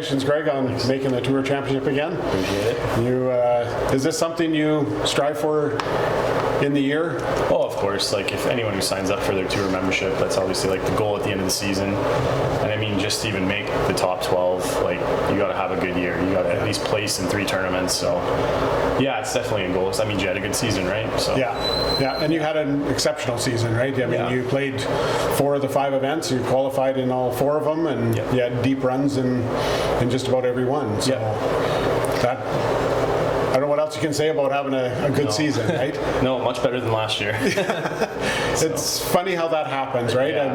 congratulations, Greg, on making the Tour Championship again. Appreciate it. You, is this something you strive for in the year? Oh, of course. Like, if anyone who signs up for their Tour membership, that's obviously like the goal at the end of the season. And I mean, just to even make the top 12, like, you got to have a good year. You got to at least place in 3 tournaments. So, yeah, it's definitely a goal. I mean, you had a good season, right? So yeah, and you had an exceptional season, right? I mean, you played 4 of the 5 events. You qualified in all 4 of them, and you had deep runs in just about every one. So that. I don't know what else you can say about having a good season, right? No, much better than last year. It's funny how that happens, right? Yeah.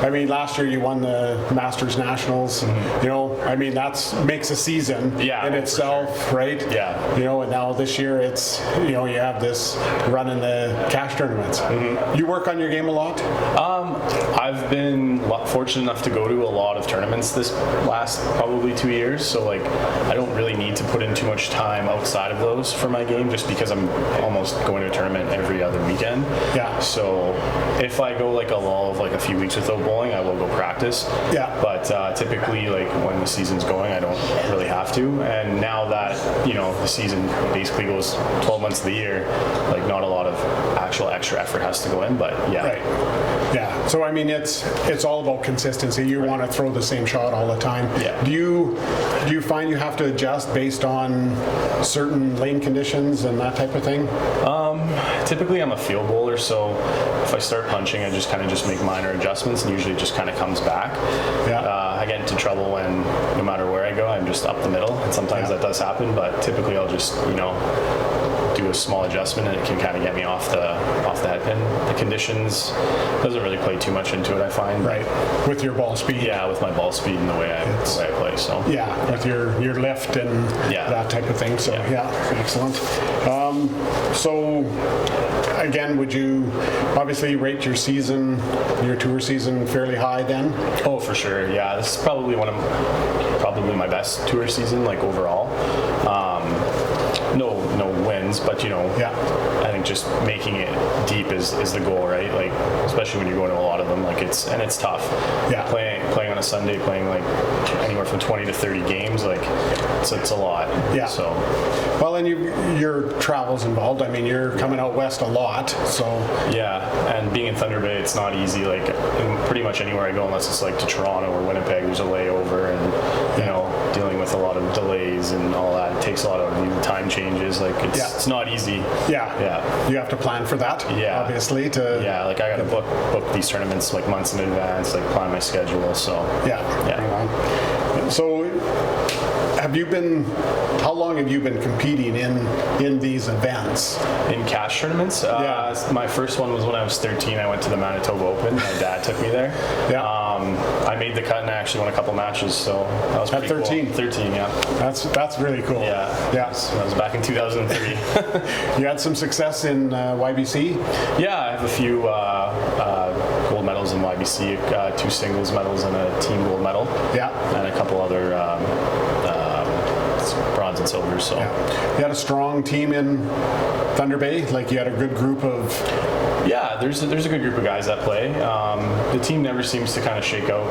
I mean, last year you won the Masters Nationals. You know, I mean, that makes a season in itself, right? Yeah. You know, and now this year it's, you know, you have this run in the cash tournaments. You work on your game a lot? I've been fortunate enough to go to a lot of tournaments this last probably 2 years, so like I don't really need to put in too much time outside of those for my game, just because I'm almost going to a tournament every other weekend. Yeah. So if I go like a lull of like a few weeks without bowling, I will go practice. Yeah. But typically, like when the season's going, I don't really have to. And now that, you know, the season basically goes 12 months of the year, like not a lot of actual extra effort has to go in, but yeah. Right. Yeah. So I mean, it's all about consistency. You want to throw the same shot all the time. Yeah. Do you find you have to adjust based on certain lane conditions and that type of thing? Typically I'm a field bowler, so if I start punching, I just kind of make minor adjustments, and usually it just kind of comes back. Yeah. I get into trouble when no matter where I go, I'm just up the middle, and sometimes that does happen, but typically I'll just, you know, do a small adjustment and it can kind of get me off the head pin. The conditions doesn't really play too much into it, I find. Right. With your ball speed. Yeah, with my ball speed and the way I play. So yeah, with your lift and that type of thing. So excellent. So again, would you obviously rate your season, your tour season, fairly high then? Oh, for sure. Yeah, this is probably probably my best tour season, like overall. No wins, but you know, I think just making it deep is the goal, right? Like, especially when you're going to a lot of them, like it's tough. Yeah. Playing on a Sunday, playing like anywhere from 20 to 30 games, like it's a lot. Yeah. So. Well, and your travel's involved. I mean, you're coming out west a lot, so. Yeah, and being in Thunder Bay, it's not easy. Like, pretty much anywhere I go, unless it's like to Toronto or Winnipeg, there's a layover, and you know, dealing with a lot of delays and all that. It takes a lot of the time changes. Like, it's not easy. Yeah. You have to plan for that. Yeah. Obviously. Like I got to book these tournaments like months in advance. Like plan my schedule. So. Yeah. So, how long have you been competing in these events? In cash tournaments? My first one was when I was 13. I went to the Manitoba Open. My dad took me there. Yeah. I made the cut and I actually won a couple matches, so that was pretty 13? Cool. 13, yeah. That's really cool. Yeah. That was back in 2003. You had some success in YBC? Yeah, I have a few gold medals in YBC, 2 singles medals and a team gold medal. Yeah. And a couple other bronze and silver. So you had a strong team in Thunder Bay. Like, you had a good group of. Yeah, there's a good group of guys that play. The team never seems to kind of shake out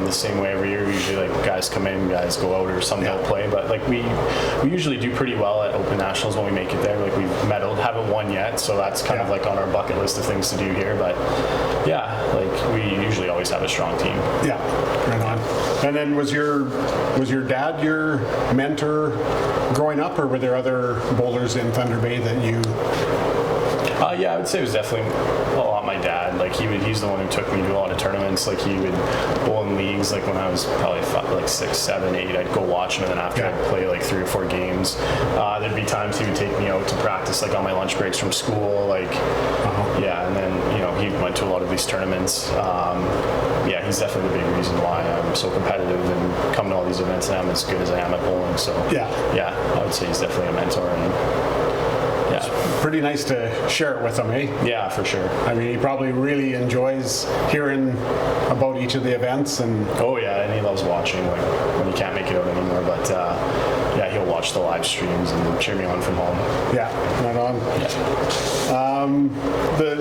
the same way every year. Usually, like, guys come in, guys go out, or some don't play. But like we usually do pretty well at Open Nationals when we make it there. Like, we've medaled, haven't won yet, so that's kind of like on our bucket list of things to do here. But yeah, like we usually always have a strong team. Yeah, right on. And then was your dad your mentor growing up, or were there other bowlers in Thunder Bay that you? Yeah, I would say it was definitely a lot my dad. Like, he's the one who took me to a lot of tournaments. Like, he would bowl in leagues. Like, when I was probably 5, 6, 7, 8, I'd go watch him, and then after I'd play like 3 or 4 games. There'd be times he would take me out to practice, like on my lunch breaks from school. Like, and then, you know, he went to a lot of these tournaments. He's definitely the big reason why I'm so competitive and coming to all these events, and I'm as good as I am at bowling. So I would say he's definitely a mentor. And pretty nice to share it with him, eh? Yeah, for sure. I mean, he probably really enjoys hearing about each of the events. And and he loves watching, like, when he can't make it out anymore. But he'll watch the live streams and cheer me on from home. Yeah, right on. Yeah.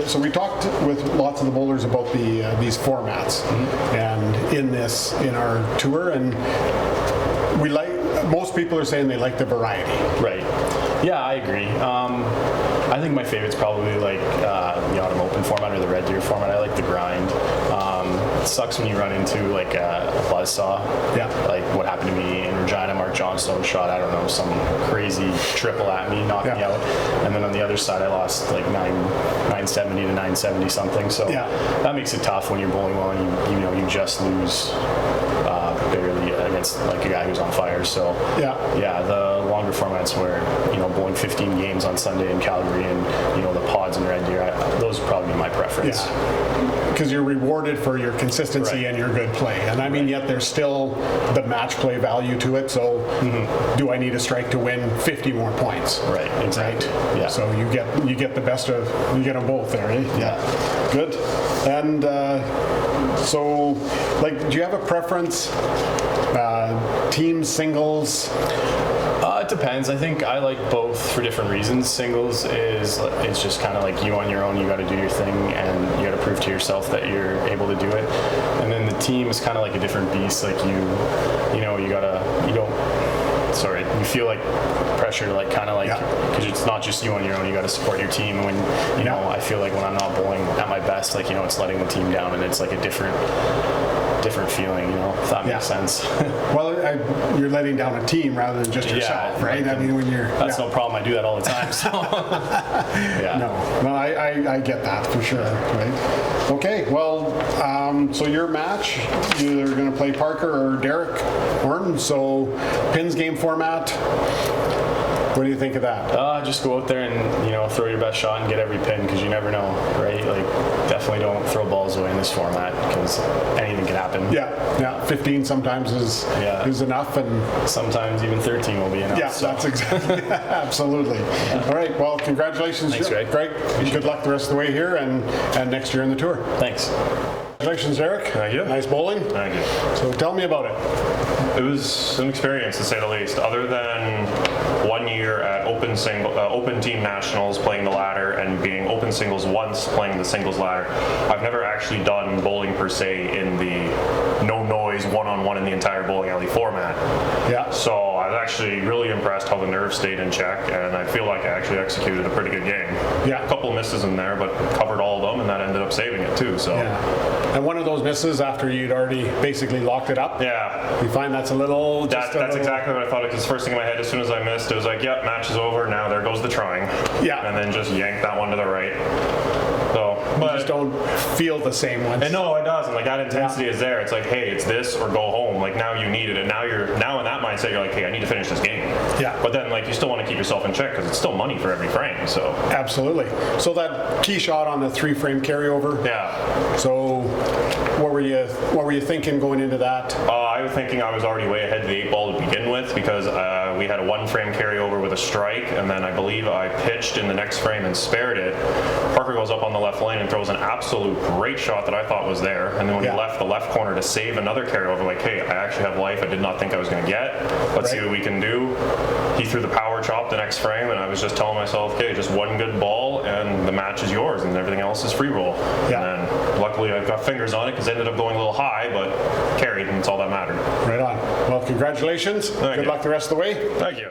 So we talked with lots of the bowlers about these formats, and in our tour, and most people are saying they like the variety. Right. Yeah, I agree. I think my favorite's probably like the Autumn Open format or the Red Deer format. I like the grind. It sucks when you run into like a buzzsaw. Yeah. Like what happened to me in Regina. Mark Johnstone shot, I don't know, some crazy triple at me, knocked me out. And then on the other side, I lost like 970 to 970 something. So that makes it tough when you're bowling well and you just lose barely against like a guy who's on fire. So the longer formats where bowling 15 games on Sunday in Calgary and the pods and Red Deer, those would probably be my preference. Because you're rewarded for your consistency and your good play, and I mean yet there's still the match play value to it. So do I need a strike to win 50 more points? Right. Exactly. Right? Yeah. So you get the best of, you get them both there. Eh? Yeah. Good. And so, like, do you have a preference? Teams, singles? It depends. I think I like both for different reasons. Singles it's just kind of like you on your own. You got to do your thing, and you got to prove to yourself that you're able to do it. And then the team is kind of like a different beast. Like you feel like pressure, like kind of like because it's not just you on your own. You got to support your team. And when I feel like when I'm not bowling at my best, like it's letting the team down, and it's like a different feeling, if that makes sense. Well, you're letting down a team rather than just yourself, right? I mean, when you're... That's no problem. I do that all the time, so... No, I get that for sure, right? Okay, well, so your match, you're going to play Parker or Derek Orne, so pins game format. What do you think of that? Just go out there and throw your best shot and get every pin, because you never know, right? Like, definitely don't throw balls away in this format, because anything can happen. Yeah. 15 sometimes is enough, and sometimes even 13 will be enough. Yeah, so. That's exactly absolutely. Yeah. All right. Well, congratulations, Thanks, Greg. Good luck the rest of the way here and next year in the tour. Thanks. Congratulations, Eric. Thank you. Nice bowling. Thank you. So tell me about it. It was an experience, to say the least. Other than 1 year at Open Team Nationals playing the ladder and being Open Singles once playing the singles ladder, I've never actually done bowling per se in the no noise one-on-one in the entire bowling alley format. Yeah. So I was actually really impressed how the nerves stayed in check, and I feel like I actually executed a pretty good game. Yeah. A couple of misses in there, but covered all of them, and that ended up saving it too. So. Yeah. And one of those misses after you'd already basically locked it up. Yeah. You find that's a little. That's exactly what I thought. Because first thing in my head, as soon as I missed, it was like, yep, match is over. Now there goes the trying. Yeah. And then just yank that one to the right. So, but you just don't feel the same once. And no, it doesn't. Like that intensity is there. It's like, hey, it's this or go home. Like now you need it, and now in that mindset, you're like, hey, I need to finish this game. Yeah. But then like you still want to keep yourself in check because it's still money for every frame. So. Absolutely. So that key shot on the 3-frame carryover. Yeah. So what were you thinking going into that? I was thinking I was already way ahead of the 8-ball to begin with, because we had a 1-frame carryover with a strike, and then I believe I pitched in the next frame and spared it. Parker goes up on the left lane and throws an absolute great shot that I thought was there, and then when he left the left corner to save another carryover, like, hey, I actually have life I did not think I was going to get. Let's see what we can do. He threw the power chop the next frame, and I was just telling myself, okay, just one good ball and the match is yours, and everything else is free roll. Yeah. And then luckily I've got fingers on it because it ended up going a little high, but carried, and it's all that mattered. Right on. Well, congratulations. Good luck the rest of the way. Thank you.